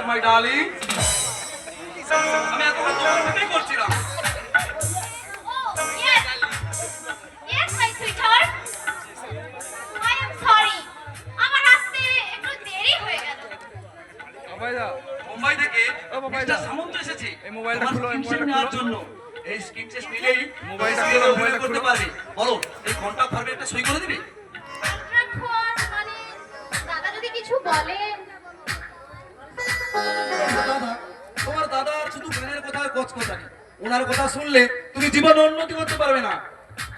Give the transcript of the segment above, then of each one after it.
My darling. আমি এতক্ষণ তোমার সাথেই করছিলাম। মুম্বাই থেকে মিস্টার সামন্ত এসেছে এই মোবাইলটা খুলো, এই মোবাইলটা নেওয়ার জন্য। এই স্ক্রিন টেস্ট নিলেই মোবাইলটা খুলো, মোবাইলটা করতে পারবে। বলো এই কন্টাক্ট ফর্মে একটা সই করে দিবে। মানে দাদা যদি কিছু বলে। দাদা, তোমার দাদা শুধু জ্ঞানের কথা কচকচানি। ওনার কথা শুনলে তুমি জীবনে উন্নতি করতে পারবে না।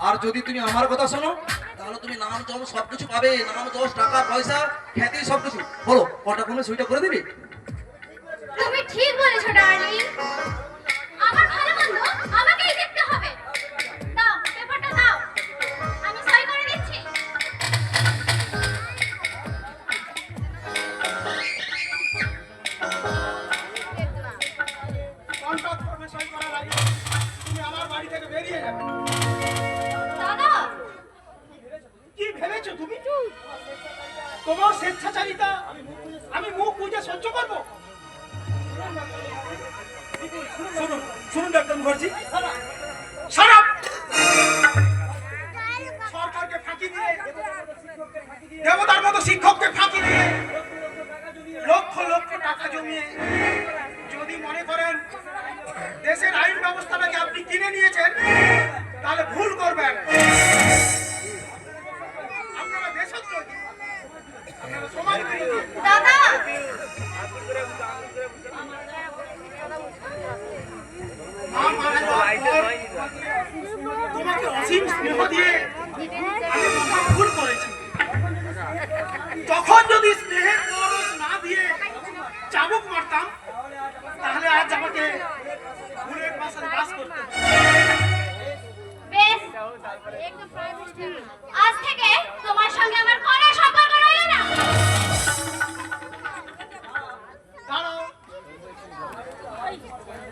আর যদি তুমি আমার কথা শোনো তাহলে তুমি নাম যশ সবকিছু পাবে। নাম যশ, টাকা পয়সা, খ্যাতি সবকিছু। বলো কন্টাক্ট ফর্মে সইটা করে দিবে। তুমি ঠিক বলেছো ডার্লিং। আমার ভালো মন্দ আমাকেই দেখতে হবে। দাও পেপারটা দাও, আমি সই করে দিচ্ছি। কন্ট্রাক্ট ফর্মে সই করার আগে তুমি আমার বাড়ি থেকে বেরিয়ে যাবে। দাদা কি ভেবেছো তুমি? তোমার স্বেচ্ছাচারিতা আমি মুখ বুঝে সহ্য করবো? শুনুন শুনুন ডাক্তার মুখার্জি, সারাপ সরকারকে ফাঁকি দিয়ে, দেবতার মতো শিক্ষককে ফাঁকি দিয়ে লক্ষ লক্ষ টাকা জমিয়ে যদি মনে করেন দেশের আইন ব্যবস্থাটাকে আপনি কিনে নিয়েছেন তাহলে ভুল করবেন। আপনারা দেশদ্রোহী, আপনারা সমাজ বিরোধী। দাদা মা মারা যাওয়ার পর তোমাকে অসীম স্নেহ দিয়ে আমি মহা ভুল করেছি। তখন যদি স্নেহের পরশ না দিয়ে চাবুক মারতাম তাহলে আজ আমাকে ভুলের পাশে বাস করতে হতো। বেশ, আজ থেকে তোমার সঙ্গে আমার কোনো সম্পর্ক রইল না। দাঁড়াও,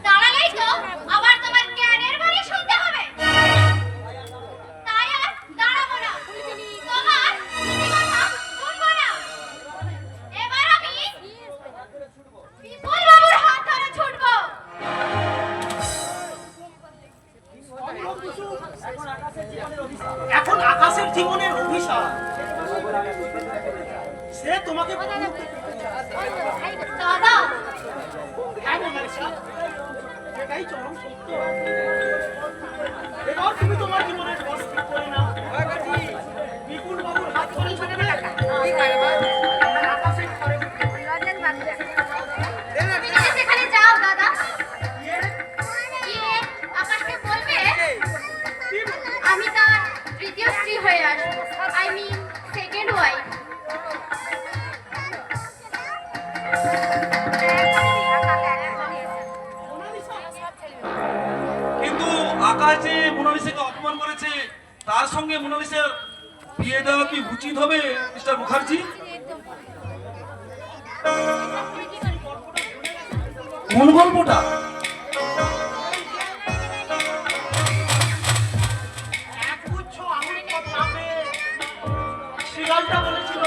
দাঁড়ালেই তো আবার তোমার জ্ঞানের বাণী শুনতে হবে। তাই আর দাঁড়াবো না, তোমার নীতি কথা শুনবো না। এবার আমি বিপুল বাবুর হাত ধরে ছুটবো। এখন আকাশের জীবনের অভিশাপ সে তোমাকে দাদা হ্যাঁ বলেছি, এটাই চরম সত্য। এবার তুমি তোমার জীবনের পথ ঠিক করে নাও। বিপুল বাবুর হাত ধরে ছুটবে, আকাশের ঘরে তুমি যদি সেখানে যাও দাদা, গিয়ে আকাশকে বলবে আমি তার তৃতীয় স্ত্রী হয়ে আসবো, আই মিন সেকেন্ড ওয়াইফ। কিন্তু আকাশ যে মোনালিসাকে অপমান করেছে তার সঙ্গে মোনালিসার বিয়ে দেওয়া কি উচিত হবে মিস্টার মুখার্জি? কোন গল্পটা? একগুচ্ছ আঙুল পাবে। শিয়ালটা বলেছিল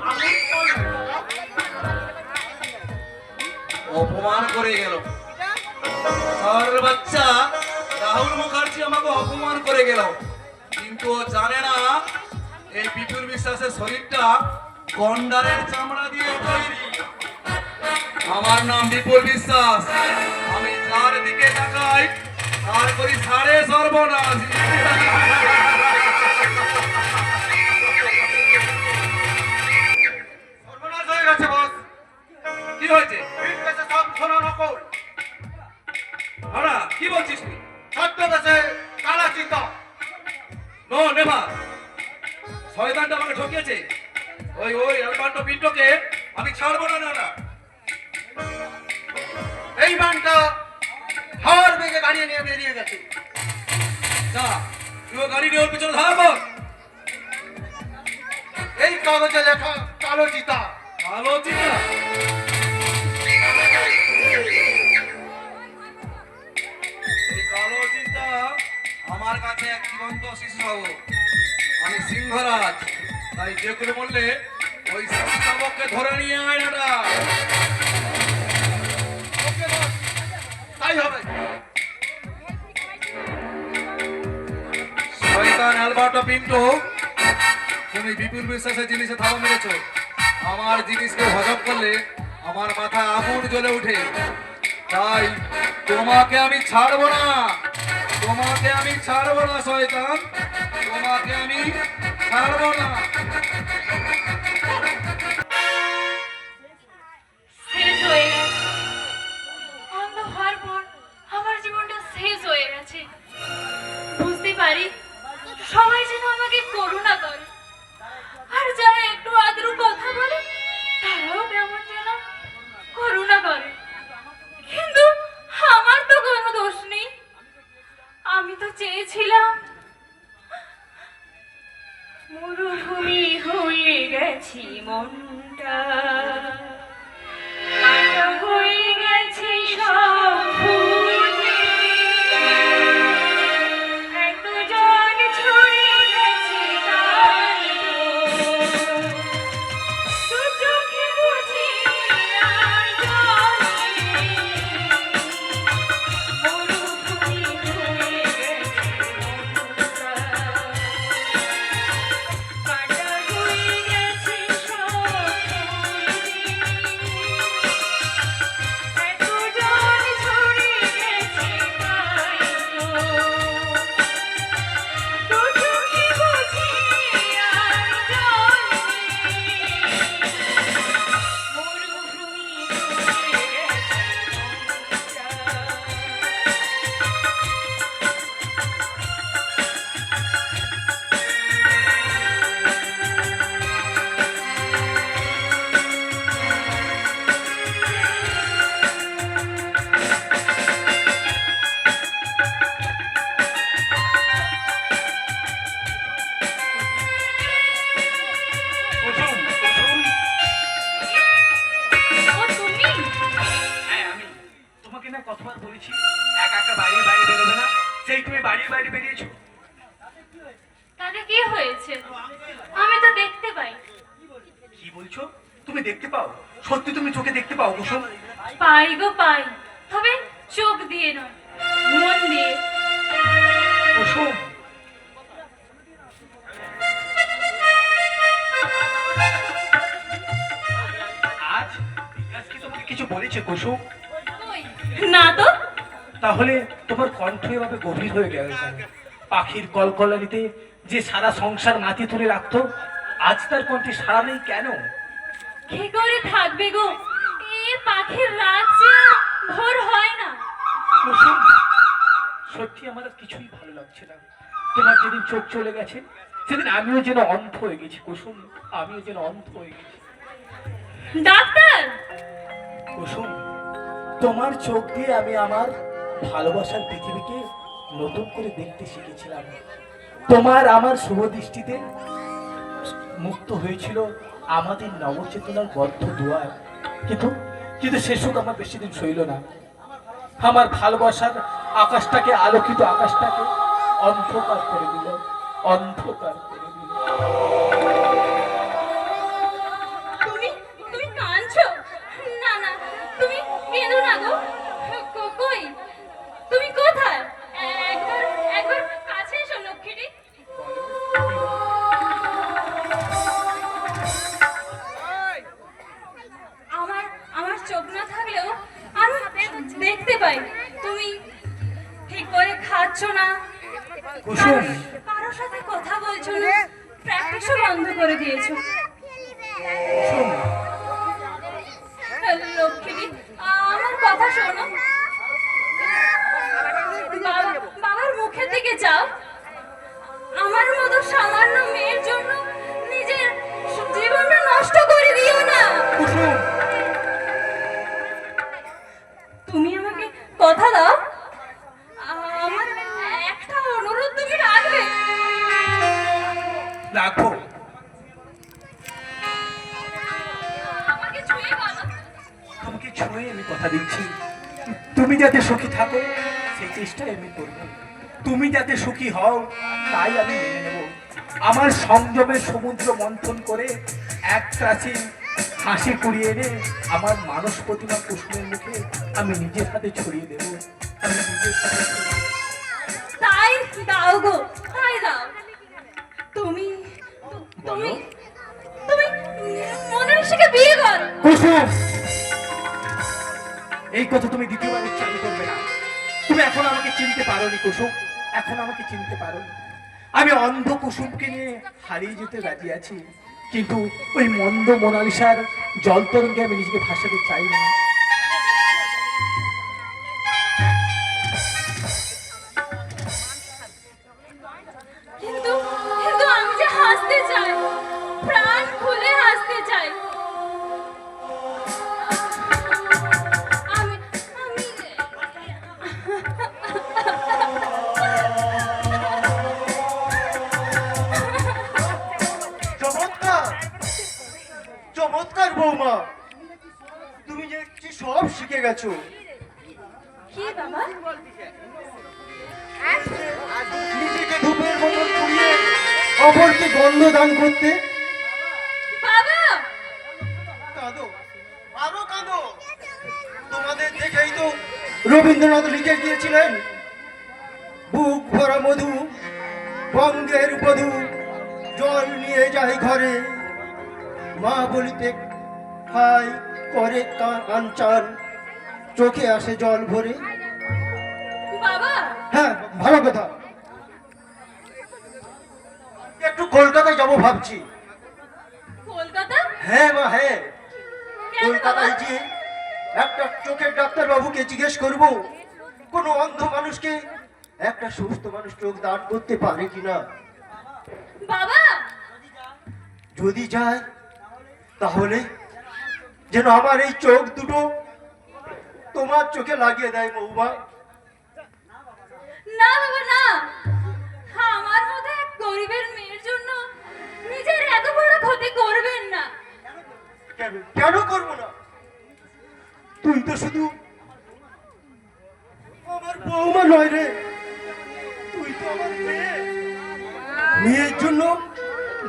আঙুল ফল। অপমান করে গেল শহরের বাচ্চা রাহুল মুখার্জি আমাকে অপমান করে গেল। কিন্তু ও জানে না এই বিপুল বিশ্বাসের শরীরটা গন্ডারের চামড়া দিয়ে তৈরি। আমার নাম বিপুল বিশ্বাস। আমি যার দিকে তাকাই তার করি সাড়ে সর্বনাশ। সর্বনাশ হয়ে গেছে বস। কি হয়েছে? সব শোনা নকল। আরা কি বলছিস তুই? ছদ্মবেশে কালা চিতা। No never. শয়তানটা আমাকে ঠকিয়েছে। ওই ওই অ্যালবান্টো পিন্টোকে আমি ছাড়বো না। না না, এই বানটা হাওয়ার বেগে গাড়ি নিয়ে বেরিয়ে গেছে। যা তুই গাড়ি নিয়ে ওর পিছনে ধারা কর। এই কাগজে লেখা কালো চিতা। ভালো চিন্তা। এই কালো চিন্তা আমার কাছে এক জীবন্ত শিশু বাবু। আমি সিংহরাজ, তাই যে কোনো বললে ওই শাবককে ধরে নিয়ে আয় না। তাই হবে। শয়তান অ্যালবার্টো পিন্টো, তুমি বিপুল বিশ্বাসের জিনিসে থাবা মেরেছো। আমার জিনিসকে হজম করলে আমার মাথা আগুন জ্বলে ওঠে, তাই তোমাকে আমি ছাড়বো না, তোমাকে আমি ছাড়বো না শয়তান, তোমাকে আমি ছাড়বো না। শেষ হয়ে গেছে। অন্ধ হওয়ার পর আমার জীবনটা শেষ হয়ে গেছে। বুঝতে পারি সবাই যেন আমাকে করুণা করে, আর যারা একটু আদ্রু কথা বলে তারাও কেমন যেন করুণা করে। কিন্তু আমার তো কোনো দোষ নেই। আমি তো চেয়েছিলাম মরুভূমি হয়ে গেছি মনটা, কাঁটা হয়ে গেছে সব ফুলে, এত জল ছড়িয়ে গেছে তাই তো চোখে বুঝি আর জল নেই। মরুভূমি হয়ে গেছে মনটা, কাঁটা হয়ে গেছে সব ফুলে, এত জল ছড়িয়ে গেছে তাই তো চোখে বুঝি আর জল নেই। মরুভূমি হয়ে গেছে মনটা। কুসুম, কুসুম। ও তুমি? হ্যাঁ আমি। তোমাকে না কতবার বলেছি একা একা বাড়ির বাইরে বেরোবে না, সেই তুমি বাড়ির বাইরে বেরিয়েছো। তাতে কি হয়েছে? আমি তো দেখতে পাই। কি বলছো? তুমি দেখতে পাও? সত্যি তুমি চোখে দেখতে পাও কুসুম? পাই গো পাই, তবে চোখ দিয়ে নয়, মন দিয়ে। কুসুম, আজ বিকাশ কি তোমাকে কিছু বলেছে কুসুম? কই? না তো। তাহলে তোমার কণ্ঠ এভাবে গভীর হয়ে গেল কেন? পাখির কলকলানিতে যে সারা সংসার মাটি তুলে রাখতো, আজ তার কণ্ঠে সাড়া নেই কেন? কি করে থাকবে গো? এ পাখির রাজ্যে ভোর হয় না। কুসুম, সত্যি আমার আর কিছুই ভালো লাগছে না। তোমার যেদিন চোখ চলে গেছে সেদিন আমিও যেন অন্ধ হয়ে গেছি কুসুম, আমিও যেন অন্ধ হয়ে গেছি। ডাক্তার! কুসুম, তোমার চোখ দিয়ে আমি আমার ভালোবাসার পৃথিবীকে নতুন করে দেখতে শিখেছিলাম। তোমার আমার শুভ দৃষ্টিতে মুক্ত হয়েছিল আমাদের নবচেতনার বদ্ধ দুয়ার, কিন্তু কিন্তু সে সুখ আমার বেশি দিন সইল না। আমার ভালোবাসার আকাশটাকে, আলোকিত আকাশটাকে অন্ধকার করে দিল, অন্ধকার করে দিল। তুমি তুমি কাঁদছো? না না, তুমি কেঁদো না গো। কই? তুমি কোথায়? একবার একবার কাছে এসো লক্ষ্মীটি। আমার আমার চোখ না থাকলেও আমি দেখতে পাই তুমি ঠিক করে খাচ্ছ না, কুসুম, কারোর সাথে কথা বলছো না, প্র্যাকটিসও বন্ধ করে দিয়েছো। কুসুম, লক্ষ্মী, আমার কথা শোনো। বাবার মুখের দিকে যাও। আমার মতো সামান্য মেয়ের জন্য নিজের জীবনটা নষ্ট করে দিও না। কুসুম, তুমি আমাকে কথা দাও, আমার একটা অনুরোধ তুমি রাখবে। রাখো। আমাকে ছুঁয়ে বলো। তোমাকে ছুঁয়ে আমি কথা দিচ্ছি, তুমি যাতে সুখী থাকো সেই চেষ্টাই আমি করবো। তুমি যাতে সুখী হও তাই আমি মেনে নেব। আমার সংযমের সমুদ্র মন্থন করে এক প্রাচীন হাসি কুড়িয়ে এনে আমার মানস প্রতিমা কুসুমের মুখে আমি নিজের হাতে ছড়িয়ে দেব। আমি নিজের হাতে ছড়িয়ে দেব। তাই দাও গো, তাই দাও। তুমি তুমি তুমি মোনালিসাকে বিয়ে করো। কুসুম, এই কথা তুমি দ্বিতীয়বার উচ্চারণ করবে না। তুমি এখন আমাকে চিনতে পারোনি কুসুম, এখন আমাকে চিনতে পারোনি। আমি অন্ধ কুসুমকে নিয়ে হারিয়ে যেতে রাজি আছি, কিন্তু ওই মন্দ মোনালিসার জল তরঙ্গে আমি নিজেকে ভাসাতে চাই না। কিন্তু কিন্তু আমি যে হাসতে চাই, প্রাণ খুলে হাসতে চাই। আমি আমি চমৎকার চমৎকার বৌমা, তুমি যে কি সব শিখে গেছো। কি বাবা? নিজেকে ধূপের মতো পুড়িয়ে অপরকে গন্ধ দান করতে। বাবা কাঁদো, আরো কাঁদো। তোমাদের দেখেই তো রবীন্দ্রনাথ লিখে গিয়েছিলেন, বুক ভরা মধু বঙ্গের বধূ জল নিয়ে যায় ঘরে, মা বলিতে হাই করে কাঞ্চান, চোখে আসে জল ভরে। বাবা হ্যাঁ, ভালো কথা। একটু কলকাতায় যাব ভাবছি। কলকাতা? হ্যাঁ মা, হ্যাঁ। কেন কলকাতায় বাবা? যে একটা চোখের ডাক্তার বাবুকে জিজ্ঞেস করব, কোন অন্ধ মানুষকে একটা সুস্থ মানুষ চোখ দান করতে পারে কিনা। বাবা যদি যায় তাহলে যেন আমার এই চোখ দুটো তোমার চোখে লাগিয়ে দেয় বৌমা। না বাবা না, আমার মতো এক গরিবের মেয়ের জন্য নিজের এত বড় ক্ষতি করবেন না। কেন কেন করবো না? তুই তো শুধু আমার বৌমা নয় রে, তুই তো আমার মেয়ে। মেয়ের জন্য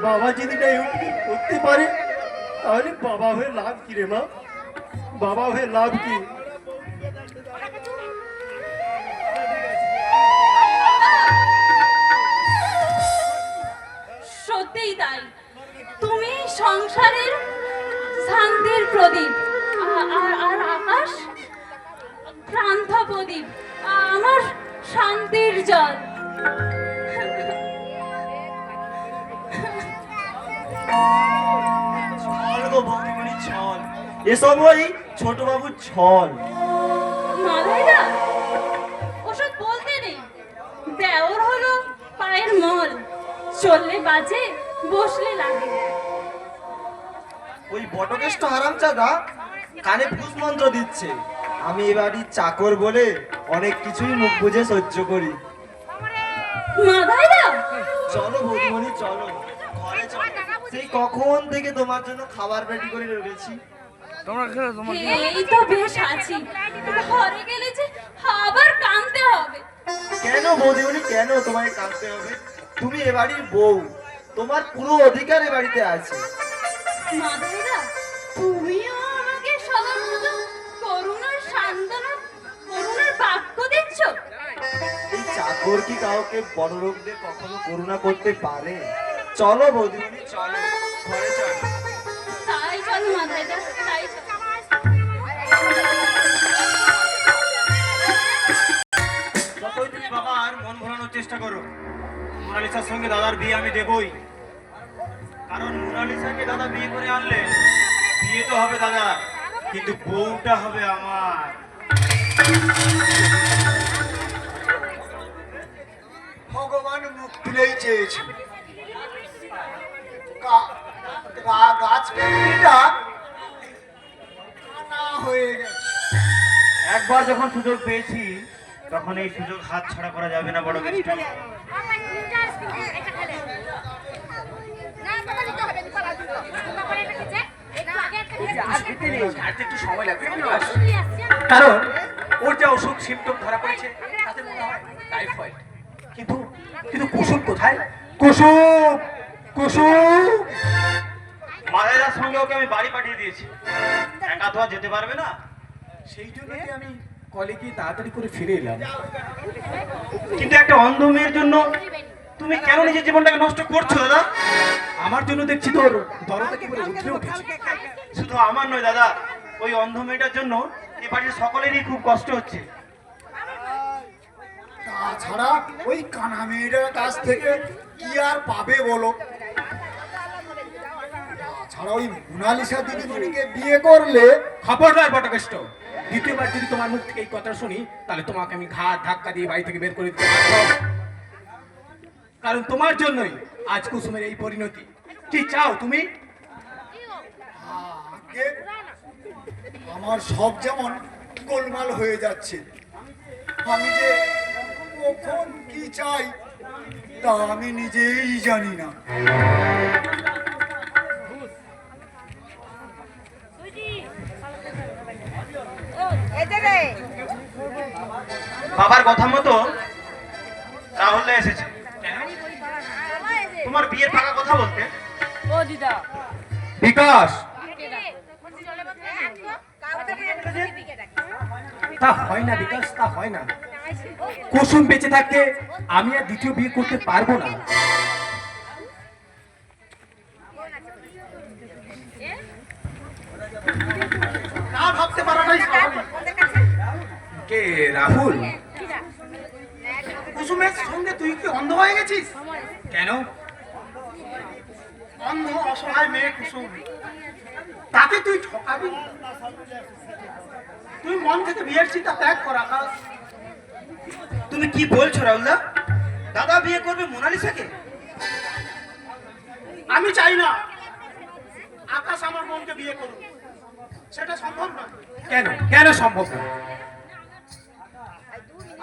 বাবা যদি না এরকম করতে পারে, তাহলে বাবা হয়ে লাভ কি রে মা? বাবা হয়ে লাভ কি? সত্যিই তাই, তুমি সংসারের শান্তির প্রদীপ, আর আকাশ প্রান্ত প্রদীপ, আমার শান্তির জল। ছল গো বৌদিমণি ছল, এসব ওই ছোট বাবুর ছল। মালাইদা ওসব বলতে নেই, দেওর হলো পায়ের মল, চললে বাজে বসলে লাগে। ওই বটকেষ্ট হারামজাদা কানে ফুস মন্ত্র দিচ্ছে। আমি এবারই চাকর বলে অনেক কিছুই মুখ বুঝে সহ্য করি। মালাইদা চলো বৌদিমণি চলো, ঘরে চলো। সেই কখন থেকে তোমার জন্য খাবার রেডি করে রেখেছি। এই তো বেশ আছি, ঘরে গেলে যে আবার কাঁদতে হবে। কেন বৌদিমণি কেন তোমায় কাঁদতে হবে? তুমি এ বাড়ির বউ, তোমার পুরো অধিকার এ বাড়িতে আছে। মাদাইদা তুমিও আমাকে সবার মতো করুণার সান্ত্বনা, করুণার বাক্য দিচ্ছ। এই চাকর কি কাউকে বড় লোকদের কখনো করুণা করতে পারে? চলো বৌদিমণি চলো, ঘরে চলো। তাই চলো মাদাইদা, তাই চলো। যতই তুমি বাবার মন ভোলানোর চেষ্টা করো, মোনালিসার সঙ্গে দাদার বিয়ে আমি দেবই। কারণ মোনালিসাকে দাদা বিয়ে করে আনলে বিয়ে তো হবে দাদা, কিন্তু বউটা হবে আমার। ভগবান মুখ তুলেই চেয়েছে, গাছ হয়ে গেছে। একবার যখন সুযোগ পেয়েছি তখন এই সুযোগ হাত ছাড়া করা যাবে না। বড় কিছু একটু সময় লাগবে, কারণ ওর যা অসুখ সিমটম ধরা পড়েছে তাতে মনে হয় টাইফয়েড। কিন্তু কিন্তু কুসুম কোথায়? কুসুম, কুসুম, মালাইদার সঙ্গে ওকে আমি বাড়ি পাঠিয়ে দিয়েছি, একা তো আর যেতে পারবে না। সেই জন্যই আমি কলে গিয়ে তাড়াতাড়ি করে ফিরে এলাম। কিন্তু একটা অন্ধ মেয়ের জন্য তুমি কেন নিজের জীবনটাকে নষ্ট করছো দাদা? আমার জন্য দেখছি তোর দরদ একেবারে উঠে উঠেছে। শুধু আমার নয় দাদা, ওই অন্ধ মেয়েটার জন্য এ বাড়ির সকলেরই খুব কষ্ট হচ্ছে। তাছাড়া ওই কানা মেয়েটার কাছ থেকে কি আর পাবে বলো? তাছাড়া ওই মোনালিসা দিদিমণিকে বিয়ে করলে খবরদার বটকেষ্ট, দ্বিতীয়বার যদি তোমার মুখ থেকে এই কথা শুনি তাহলে তোমাকে আমি ঘাট ধাক্কা দিয়ে বাড়ি থেকে বের করে দিতে বাধ্য হব। কারণ তোমার জন্যই আজ কুসুমের এই পরিণতি। কি চাও তুমি? আগে আমার সব যেমন গোলমাল হয়ে যাচ্ছে, আমি যে কখন কি চাই তা আমি নিজেই জানি না। বাবার কথা মতো রাহুল দা এসেছে তোমার বিয়ের পাকা কথা বলতে। বিকাশ, তা হয় না বিকাশ, তা হয় না। কুসুম বেঁচে থাকতে আমি আর দ্বিতীয় বিয়ে করতে পারবো না। না ভাবতে পারাটাই স্বাভাবিক। কে রাহুল? কুসুমের সঙ্গে তুই কি অন্ধ হয়ে গেছিস? কেন? অন্ধ অসহায় মেয়ে কুসুম, তাকে তুই ঠকাবি? তুই মন থেকে বিয়ের চিন্তা ত্যাগ কর আকাশ। তুমি কি বলছো রাহুলদা? দাদা বিয়ে করবে মোনালিসাকে? আমি চাই না আকাশ আমার বোনকে বিয়ে করুক, সেটা সম্ভব নয়। কেন কেন সম্ভব না?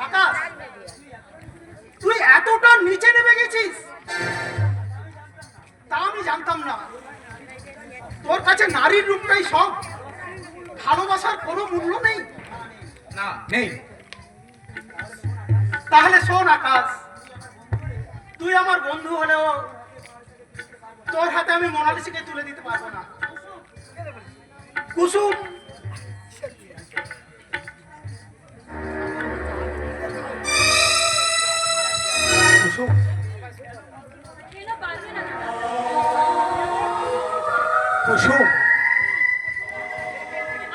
আকাশ, তুই এতটা নিচে নেমে গেছিস তা আমি জানতাম না। তোর কাছে নারীর রূপটাই সব, ভালোবাসার কোনো মূল্য নেই। না, নেই। তাহলে শোন আকাশ, তুই আমার বন্ধু হলেও তোর হাতে আমি মোনালিসাকে তুলে দিতে পারবো না। কুসুম কুসুম, কুসুম,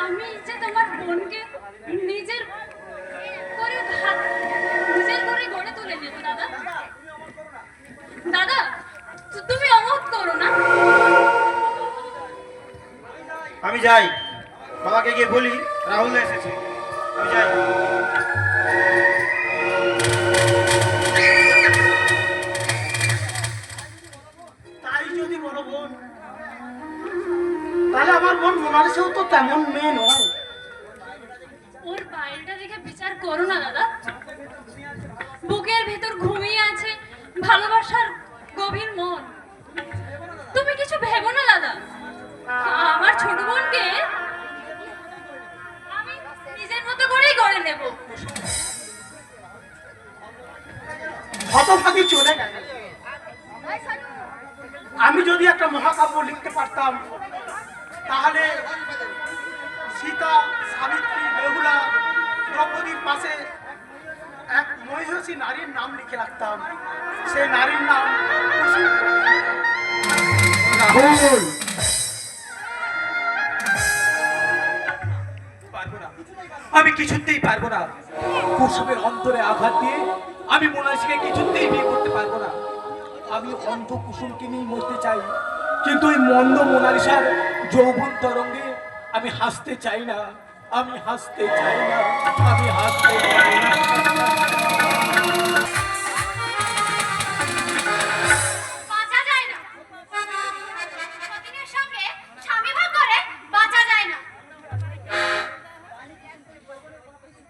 আমি যে তোমার বোনকে নিজের করে গড়ে তুলে নেব দাদা। দাদা, তুমি অমত করো না। আমি যাই, বাবাকে গিয়ে বলি রাহুল এসেছে। আমি যাই। তাই যদি বলো বোন, তাহলে আমার বোন মোনালিসাও তো তেমন মেয়ে নয়। ওর বাইরেটা দেখে বিচার করো না দাদা। বুকের ভেতর ঘুমিয়ে আছে ভালোবাসার গভীর মন। তুমি কিছু ভেবো না দাদা। আমার ছোট বোনকে আমি নিজের মতো করেই গড়ে নেব। হতভাগী চলে গেল। আমি যদি একটা মহাকাব্য লিখতে পারতাম তাহলে সীতা, সাবিত্রী, বেহুলা, দ্রৌপদীর পাশে এক মহিষী নারীর নাম লিখে রাখতাম। সেই নারীর নাম কুসুম। রাহুল, পারবো না, আমি কিছুতেই পারবো না। কুসুমের অন্তরে আঘাত দিয়ে আমি মোনালিসাকে কিছুতেই বিয়ে করতে পারবো না। আমি অন্ধ কুসুমকে নিয়ে মরতে চাই, কিন্তু ওই মন্দ মোনালিসার যৌবন তরঙ্গে আমি হাসতে চাই না। আমি হাসতে চাই না, আমি হাসতে চাই না। বাঁচা যায় না। সতীনের সঙ্গে স্বামী ভাগ করে বাঁচা যায় না।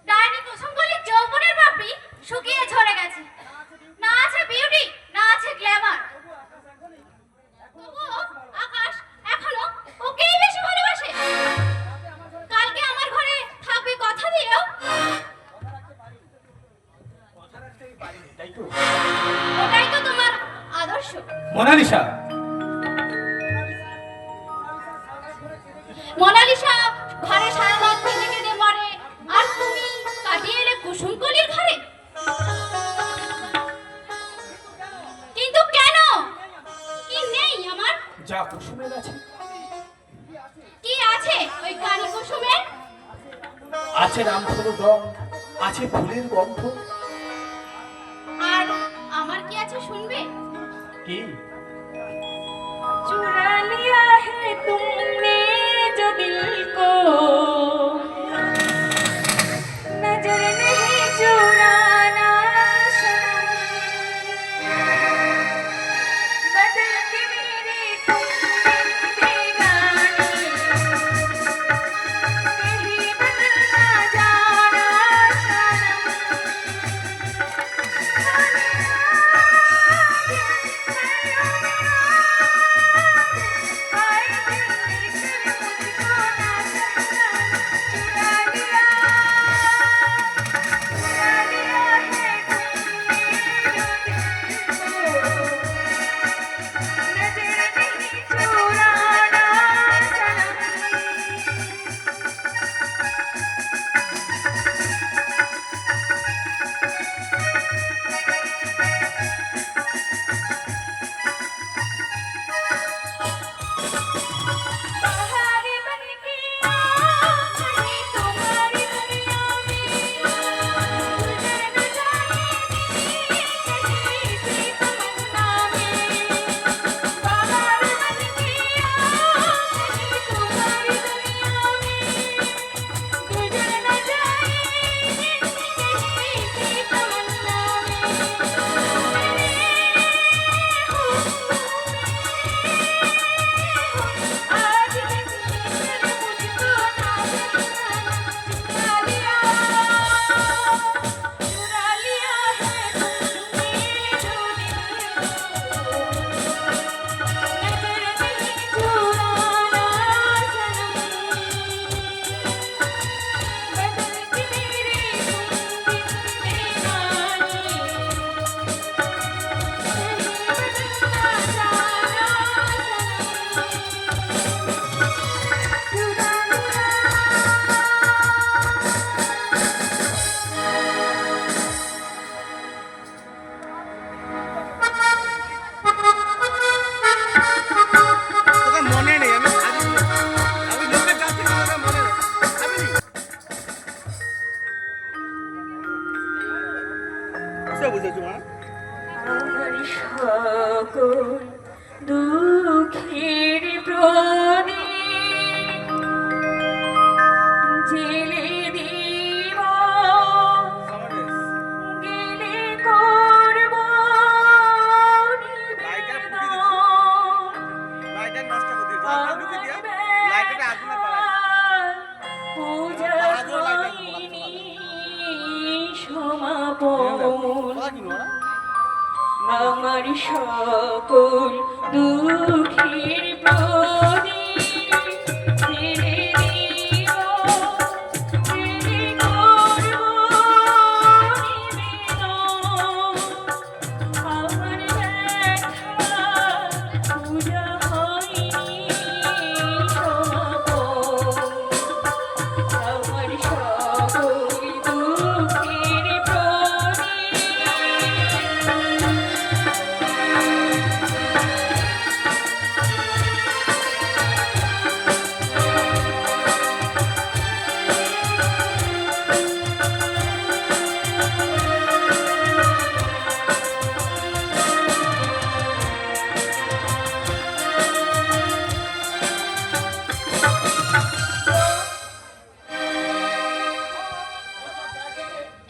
ডাইনি কুসুমগুলি যৌবনের পাপড়ি শুকিয়ে ঝরে গেছে। না আছে বিউটি, না আছে গ্ল্যামার। তবুও আকাশ এখনো ওকেই বেশি ভালোবাসে। কালকে আমার ঘরে থাকবে কথা দিয়েও ওটাই তো তোমার আদর্শ। মোনালিসা, মোনালিসা ঘরে সারা রাত কেঁদে কেঁদে মরে, আর তুমি কাটিয়ে এলে কুসুমকলির ঘরে। কিন্তু কেন? কি নেই আমার? যা কুসুমের আছে, কি আছে ওই কানি কুসুমের? আছে রামধনু রং, আছে ফুলের গন্ধ। আর আমার কি আছে শুনবে? কি? चुरा लिया है तुमने जो दिल को, नजर नहीं चुराना सनम, बदल के मेरी तुम बेगानी, कहीं बदल ना जाना सनम। আমার সকল দুঃখের প্রদীপ জেলে দিব, গেলে করব নিবেদন। পূজা হয়নি সমাপন, আমার সকল দুঃখের প্রদীপ জেলে দিব, জেলে করব নিবেদন। আমার ব্যথা পূজা হয়নি সমাপন, আমার সকল দুঃখের প্রদীপ।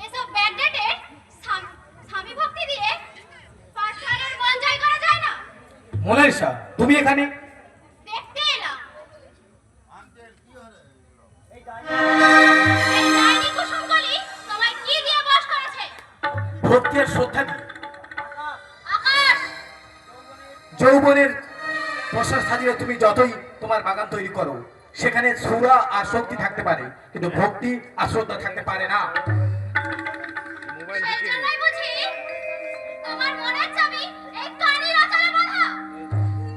এসব ব্যাকডেটের স্বামী ভক্তি দিয়ে পাঠানোর মন জয় করা যায় না। মোনালিসা, তুমি এখানে? দেখতে এলাম এই ডাইনি কুসুমকলি তোমায় কি দিয়ে বশ করেছে? ভক্তি আর শ্রদ্ধা দিয়ে। আকাশ, যৌবনের প্রশ্বাস সাজিয়ে তুমি যতই তোমার বাগান তৈরি করো, সেখানে সুরা আর শক্তি থাকতে পারে, কিন্তু ভক্তি আর শ্রদ্ধা থাকতে পারে না। সেই জন্যই বুঝি তোমার মনের চাবি এই কানির আঁচলে বাঁধা।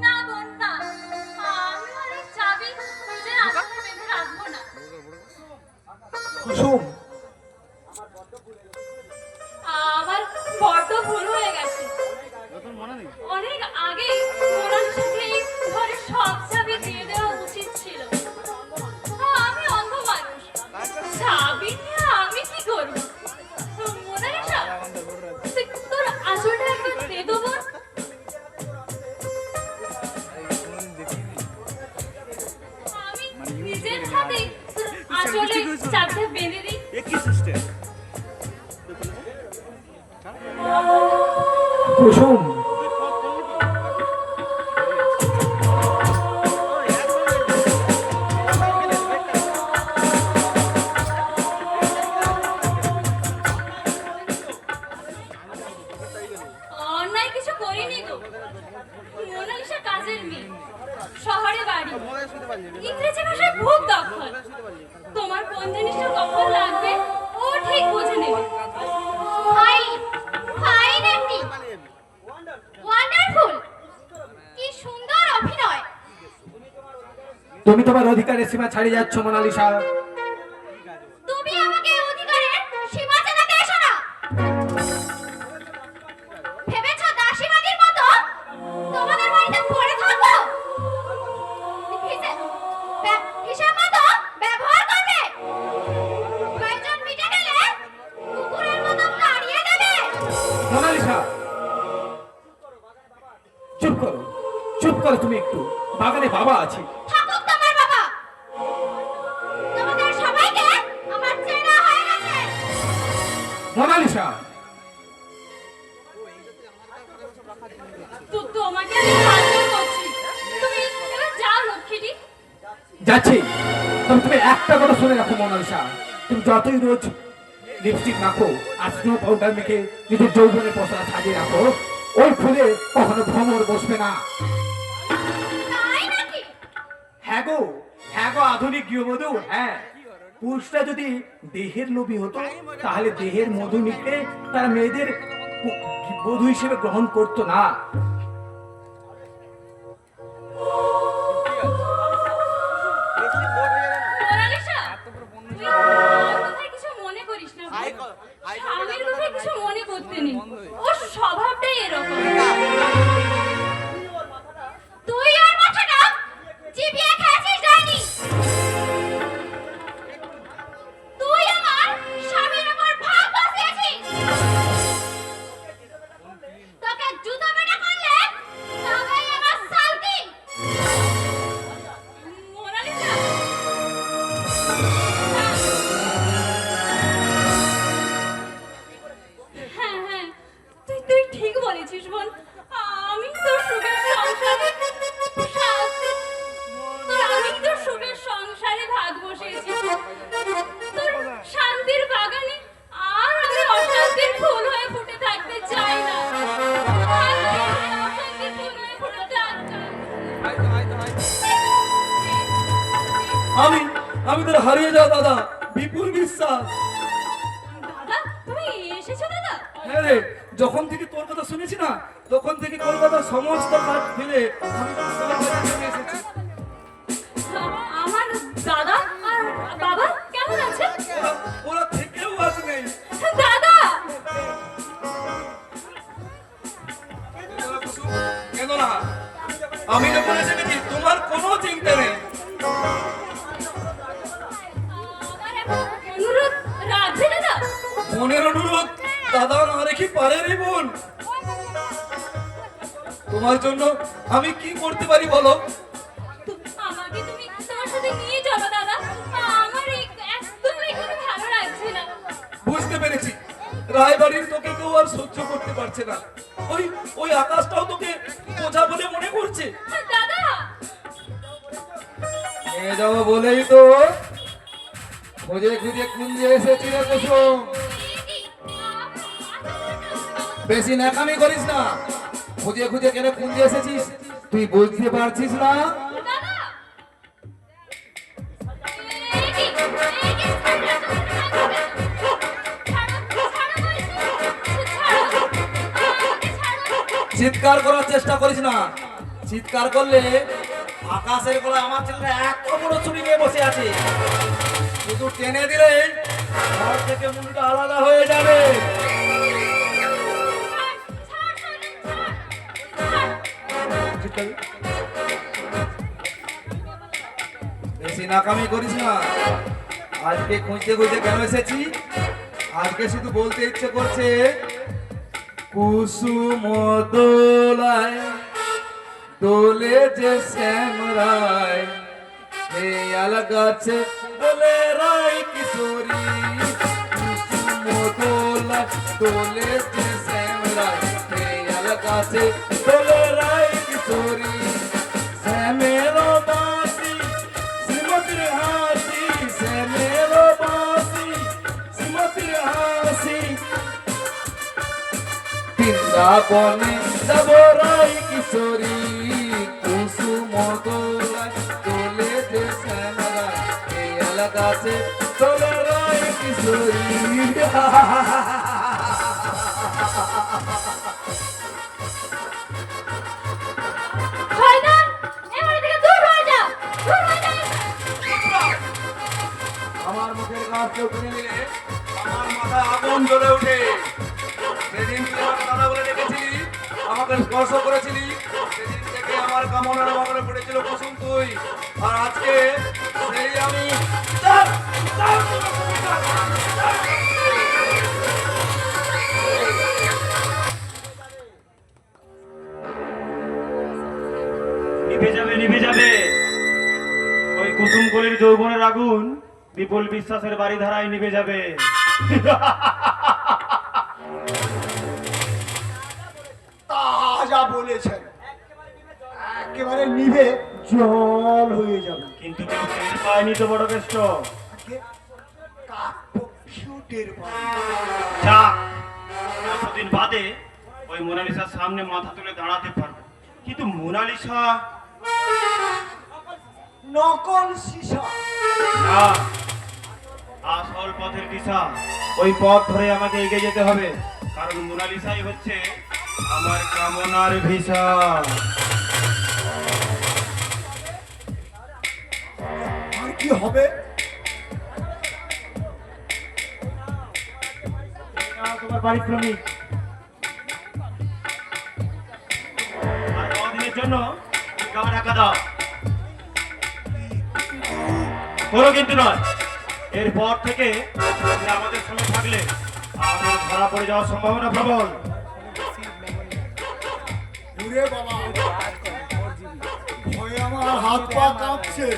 না বোন না, আমি ওর এই চাবি খুঁজে আসতে কুসুম, আমার বড্ড ভুল হয়ে গেছে। অনেক আগে মোনালিসাকে ঘরের সব চাবি দিয়ে দেওয়া উচিত ছিল। আমি অন্ধ মানুষ, চাবি নিয়ে আমি কি করবো? মোনালিসা, তুই তোর আঁচলটা একবার দে তো বোন। আমি নিজের হাতে তোর আঁচলে চাবিটা বেঁধে দিই। কুসুম, অন্যায় কিছু করিনি গো। মোনালিসা কাজের মেয়ে, শহরে বাড়ি, ইংরেজি ভাষায় খুব দক্ষ। তোমার কোন জিনিসটা কখন লাগবে ও ঠিক বুঝে নেবে। ফাইন অ্যাক্টিং, ওয়ান্ডারফুল, কি সুন্দর অভিনয়। তুমি তোমার অধিকারের সীমা ছাড়িয়ে যাচ্ছ মোনালিসা। তুমি আমাকে অধিকারের সীমা জানাতে এসো না। ভেবেছো দাসীবাগীর মতো তোমাদের বাড়িতে পড়ে থাকবো? হিসাব মতো ব্যবহার করবে। প্রয়োজন মিটে গেলে কুকুরের মতো তাড়িয়ে দেবে। মোনালিসা, চুপ করো, চুপ করো তুমি একটু। বাগানে বাবা আছে। থাকুক তোমার বাবা, তোমাদের সবাইকে আমার চেনা হয়ে গেছে। মোনালিসা, তোমাকে আমি সাহায্য করছি, তুমি এবার যাও লক্ষ্মীটি। যাচ্ছি। তবে তুমি একটা কথা শুনে রাখো মোনালিসা, তুমি যতই রোজ লিপস্টিক মাখো আর স্নো পাউডার মেখে নিজের যৌবনের পশলা সাজিয়ে রাখো, ওই ফুলে কখনো ভ্রমর বসবে না। তাই নাকি? হ্যাঁ গো, হ্যাঁ গো আধুনিক গৃহবধূ, হ্যাঁ। পুরুষরা যদি দেহের লোভী হতো তাহলে দেহের মধু নিতে তার মেয়েদের বধূ হিসেবে গ্রহণ করতো না। মোনালিসা, তুই আমার কথায় কিছু মনে করিস না। স্বামীর কথায় কিছু মনে করতে নেই, ওর স্বভাবটাই এরকম। তুই ওর মাথাটা চিবিয়ে খেয়েছিস ডাইনি। তুই আমার স্বামীর উপর ভাগ বসিয়েছিস। তোকে জুতো পেটা করলে তবেই আমার শান্তি। মোনালিসা, হ্যাঁ হ্যাঁ, তুই ঠিক বলেছিস বোন। আমি তোর সুখের সংসারে আমি তোর সুখের সংসারে ভাগ বসিয়েছি। তোর শান্তির বাগানে আর আমি অশান্তির ফুল হয়ে ফুটে থাকতে চাই না। অশান্তির ফুল হয়ে ফুটে থাকতে। আমি তোর হারিয়ে যাও দাদা বিপুল বিশ্বাস। দাদা, তুমি এসেছো দাদা? হ্যাঁ রে, যখন থেকে তোর কথা শুনেছি না তখন থেকে কলকাতার সমস্ত কাজ ফেলে আমি তোর সঙ্গে চলে এসেছি। আমার দাদা আর বাবা কেমন আছে? ওরা থেকেও আজ নেই। দাদা, কেন না, আমি যখন এসে গেছি তোমার কোনো চিন্তা নেই। আমার একটা অনুরোধ রাখবে দাদা? বোনের অনুরোধ দাদা না রেখে পারে রে বোন। তোমার জন্য আমি কি করতে পারি বলো? আমাকে তুমি তোমার সাথে নিয়ে চলো দাদা। আমার একদম এখানে ভালো লাগছে না। বুঝতে পেরেছি, রায়বাড়ির তোকে কেউ আর সহ্য করতে পারছে না। ওই ওই আকাশটাও তোকে বোঝা বলে মনে করছে। দাদা, নিয়ে যাবো বলেই তো খুঁজে খুঁজে কুঞ্জে এসেছি রে কুসুম। বেশি ন্যাকামি করিস না। খুঁজে খুঁজে কেন কুঞ্জে এসেছিস তুই বুঝতে পারছিস না? দাদা, এই কি ছাড়ো, চিৎকার করার চেষ্টা করিস না। চিৎকার করলে আকাশের গোলায় আমার ছেলেটা এত বড় ছুরি নিয়ে বসে আছে, শুধু টেনে দিলে ঘর থেকে মুন্ডুটা আলাদা হয়ে যাবে। ছাড় শয়তান, ছাড়। বেশি নাকামি করিস না। আজকে খুঁজতে খুঁজতে কেন এসেছি? আজকে শুধু বলতে ইচ্ছে করছে, কুসুম দোলায় দোলে যে শ্যামরায়, হেয়াল গাছে দোলে রায় কিশোরী। কুসুম দোলায় দোলে যে শ্যামরায়, হেয়াল গাছে দোলে রায় কিশোরী। শ্যামের বাঁশি শ্রীমতীর হাসি, শ্যামের বাঁশি শ্রীমতীর হাসি। বৃন্দাবনে যাব রায় কিশোরী, কুসুম দোলায় দোলে যে শ্যামরায়, হেয়াল গাছে দোলে রায় কিশোরী। শয়তান, এ বাড়ি থেকে দূর হয়ে যা, দূর হয়ে যা। আমার মুখের কাজ কেউ কিনে নিলে আমার মাথায় আগুন জ্বলে ওঠে। সেদিন তুই আমার দাদা বলে ডেকেছিলি, আমাকে স্পর্শ করেছিলি, সেদিন থেকে আমার কামনার বাগানে পড়েছিল কুসুম তুই। আর আজকে সেই আমি নিভে যাবে, নিভে যাবে ওই কুসুম কলির যৌবনের আগুন বিপুল বিশ্বাসের বাড়ি ধারায় নিভে যাবে। তা যা বলেছেন একেবারে নিভে জল হয়ে যাবে। কিন্তু কেউ টের পায়নি তো বড় কেষ্ট। আগে কাকপক্ষীও টের পাবে। যাক, এতদিন বাদে ওই মোনালিসার সামনে মাথা তুলে দাঁড়াতে পারবো। কিন্তু মোনালিসা নকল সীসা। না, আসল পথের দিশা। ওই পথ ধরে আমাকে এগিয়ে যেতে হবে, কারণ মোনালিসাই হচ্ছে আমার কামনার ভিসা। আর কি হবে? তোমার পারিশ্রমিক। আর কদিনের জন্য টাকা টাকা দাও। কোনো কিন্তু নয়, এরপর থেকে তুমি আমাদের সঙ্গে থাকলে আমাদের ধরা পড়ে যাওয়ার সম্ভাবনা প্রবল। ওরে বাবা, ভয়ে আমার হাত পা কাঁপছে।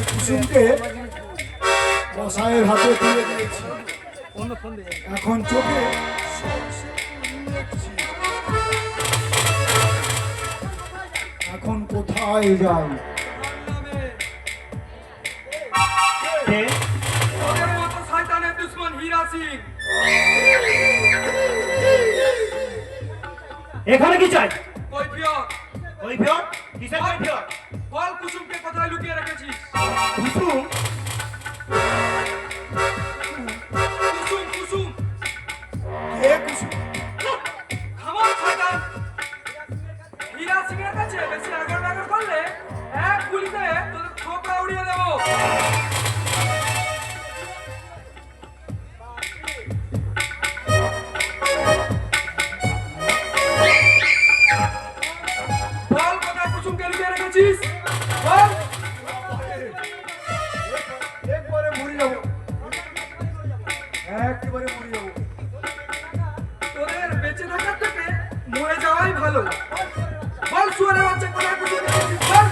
কুসুমকে কসাইয়ের হাতে তুলে দিয়েছি, এখন চোখে এখন কোথায় যাই? কে? ওদের মতো শয়তানের দুশমন হীরা সিং। এখানে কি চাই? কৈফিয়ত কৈফিয়ত? কিসের কৈফিয়ত? বল কুসুমকে কোথায় লুকিয়ে রেখেছিস? কুসুম? কুসুম কুসুম কে কুসুম? খামোশ শয়তান। হীরা সিং এর কাছে বেশি আগর বাগর করলে এক গুলিতে তোদের থোপড়া উড়িয়ে দেবো। বল কোথায় কুসুমকে লুকিয়ে রেখেছিস? বল। একবারে মরে যাবো, একেবারে মরে যাবো। তোদের বেঁচে থাকার থেকে মরে যাওয়াই ভালো। বল শুয়ারের বাচ্চা কোথায় কুসুমকে রেখেছিস? বল।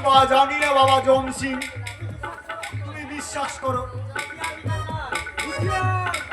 বা জানি না বাবা জম সিং, তুমি বিশ্বাস করো। হুঁশিয়ার!